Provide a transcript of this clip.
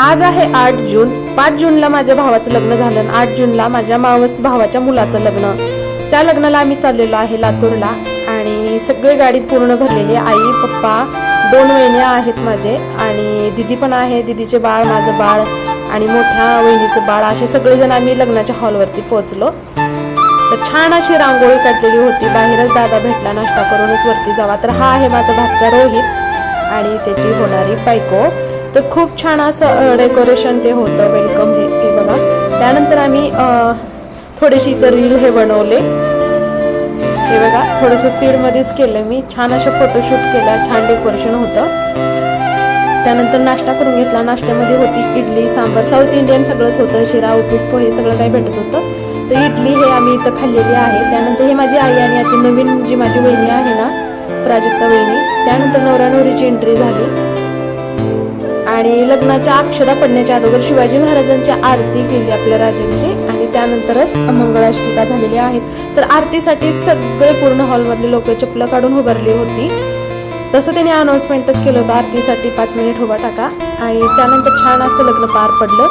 आज आहे 8 जून. 5 जूनला माझ्या भावाचं लग्न झालं आणि 8 जूनला माझ्या मावस भावाच्या मुलाचं लग्न. त्या लग्नाला आम्ही चाललेलो आहे लातूरला आणि सगळे गाडीत पूर्ण भरलेली. आई पप्पा 2 वहिन्या आहेत माझे आणि दिदी पण आहे. दिदीचे बाळ, माझं बाळ आणि मोठ्या वहिनीचं बाळ, असे सगळेजण आम्ही लग्नाच्या हॉलवरती पोहोचलो. तर छान अशी रांगोळी काढलेली होती. बाहेरच दादा भेटला, नाश्ता करूनच वरती जावा. तर हा आहे माझा भाचा रोहित आणि त्याची होणारी बायको. तर खूप छान असं डेकोरेशन ते होतं, वेलकम हे बघा. त्यानंतर आम्ही थोडीशी इतर रील हे बनवले. हे बघा, थोडंसं स्पीडमध्येच केलं मी. छान असं फोटोशूट केलं, छान डेकोरेशन होतं. त्यानंतर नाश्ता करून घेतला. नाश्त्यामध्ये होती इडली सांबार, साऊथ इंडियन सगळंच होतं. शिरा, उपीट, पोहे सगळं काही भेटत होतं. तर इडली हे आम्ही इथं खाल्लेली आहे. त्यानंतर हे माझी आई आणि आता नवीन जी माझी वहिनी आहे ना, प्राजक्ता वहिनी. त्यानंतर नवरा नवरीची एंट्री झाली आणि लग्नाच्या अक्षता पडण्याच्या अगोदर शिवाजी महाराजांची आरती केली आपल्या राजांची आणि त्यानंतरच मंगळाष्टिका झालेली आहेत. तर आरतीसाठी सगळे पूर्ण हॉलमधले लोक चप्पल काढून उभारली होती. तसं त्यांनी अनाउन्समेंटच केलं होतं, आरतीसाठी 5 मिनिट उभा टाका. आणि त्यानंतर छान असं लग्न पार पडलं.